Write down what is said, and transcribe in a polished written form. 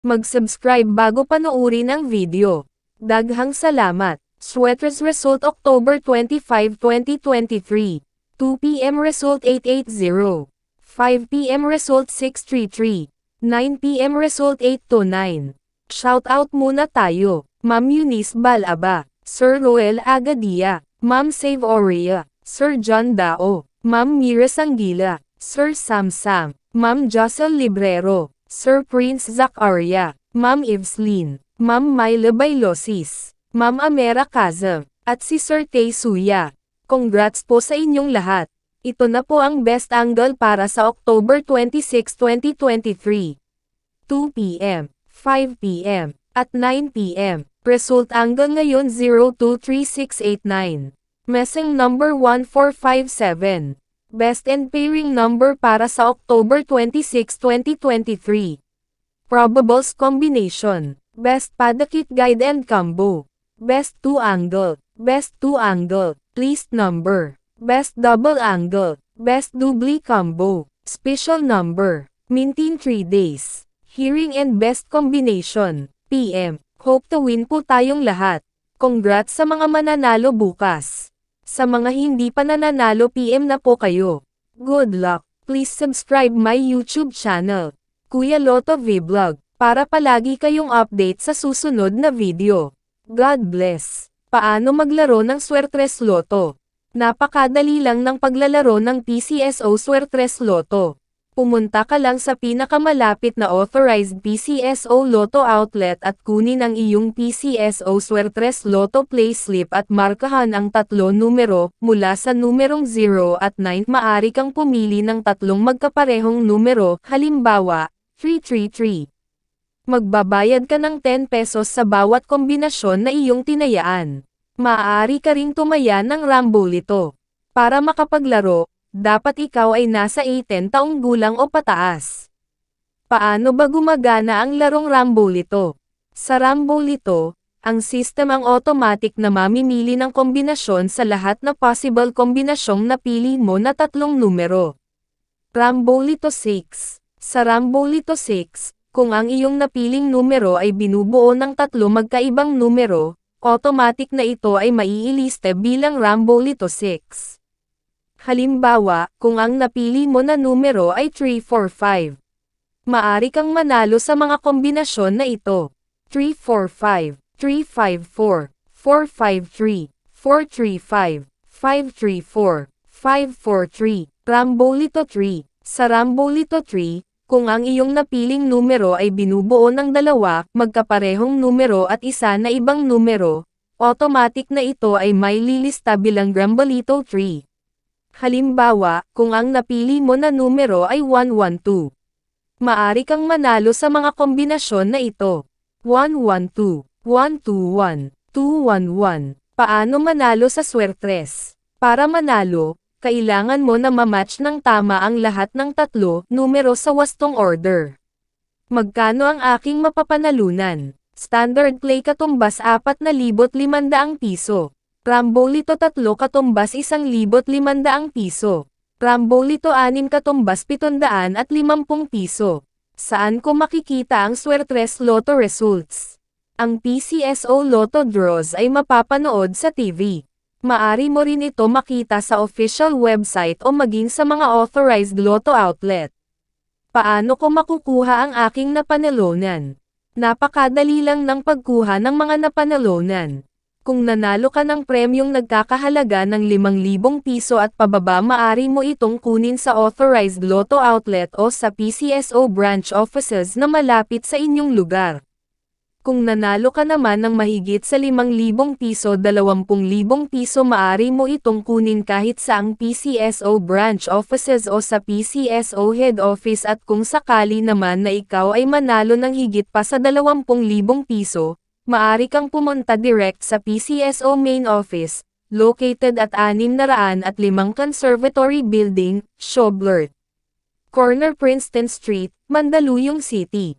Mag-subscribe bago panoorin ang video. Daghang salamat. Sweaters result October 25, 2023. 2 p.m. result 880. 5 p.m. result 633. 9 p.m. result 829. Shoutout muna tayo. Ma'am Eunice Balaba, Sir Roel Agadia, Ma'am Save Aurea, Sir John Dao, Ma'am Mira Sanggila, Sir Sam Sam, Ma'am Jocel Librero, Sir Prince Zacharia, Ma'am Eveslyn, Ma'am Myla Bailosis, Ma'am Amera Kazem, at si Sir Tay Suya. Congrats po sa inyong lahat. Ito na po ang best angle para sa October 26, 2023. 2 p.m., 5 p.m., at 9 p.m. Result angle ngayon 023689. Messing number 1457. Best and pairing number para sa October 26, 2023. Probables combination. Best padakit guide and combo. Best 2 angle. Best 2 angle. Least number. Best double angle. Best doubly combo. Special number. Mintin 3 days. Hearing and best combination. PM. Hope to win po tayong lahat. Congrats sa mga mananalo bukas. Sa mga hindi pa nananalo PM na po kayo. Good luck. Please subscribe my YouTube channel, Kuya Lotto Vlog, para palagi kayong update sa susunod na video. God bless. Paano maglaro ng Swertres Lotto? Napakadali lang ng paglalaro ng PCSO Swertres Lotto. Pumunta ka lang sa pinakamalapit na authorized PCSO Lotto outlet at kunin ang iyong PCSO Swertres Lotto payslip at markahan ang 3 numero, mula sa numerong 0 at 9. Maari kang pumili ng 3 magkaparehong numero, halimbawa, 333. Magbabayad ka ng 10 pesos sa bawat kombinasyon na iyong tinayaan. Maaari ka ring tumaya ng Rambolito. Para makapaglaro, dapat ikaw ay nasa 18 taong gulang o pataas. Paano ba gumagana ang larong Rambolito? Sa Rambolito, ang system ang automatic na mamimili ng kombinasyon sa lahat na possible kombinasyong napili mo na 3 numero. Rambolito 6. Sa Rambolito 6, kung ang iyong napiling numero ay binubuo ng 3 magkaibang numero, automatic na ito ay maiiliste bilang Rambolito 6. Halimbawa, kung ang napili mo na numero ay 345. Maari kang manalo sa mga kombinasyon na ito. 345, 354, 453, 435, 534, 543, Rambolito 3. Sa Rambolito 3, kung ang iyong napiling numero ay binubuo ng 2 magkaparehong numero at isa na ibang numero, automatic na ito ay may lilista bilang Rambolito 3. Halimbawa, kung ang napili mo na numero ay 112. Maari kang manalo sa mga kombinasyon na ito. 112, 121, 211. Paano manalo sa Swertres? Para manalo, kailangan mo na mamatch ng tama ang lahat ng 3 numero sa wastong order. Magkano ang aking mapapanalunan? Standard play katumbas 4,500 piso. Rambolito 3 katumbas 1,500 piso. Rambolito 6 katumbas 750 piso. Saan ko makikita ang Swertres Lotto results? Ang PCSO Lotto draws ay mapapanood sa TV. Maari mo rin ito makita sa official website o maging sa mga authorized Lotto outlet. Paano ko makukuha ang aking napanalunan? Napakadali lang ng pagkuha ng mga napanalunan. Kung nanalo ka ng premyong nagkakahalaga ng 5,000 piso at pababa, maari mo itong kunin sa authorized Lotto outlet o sa PCSO branch offices na malapit sa inyong lugar. Kung nanalo ka naman ng mahigit sa 5,000 piso, 20,000 piso, maari mo itong kunin kahit sa ang PCSO branch offices o sa PCSO head office, at kung sakali naman na ikaw ay manalo ng higit pa sa 20,000 piso, maari kang pumunta direct sa PCSO main office, located at 605 Conservatory Building, Schoblert Corner, Princeton Street, Mandaluyong City.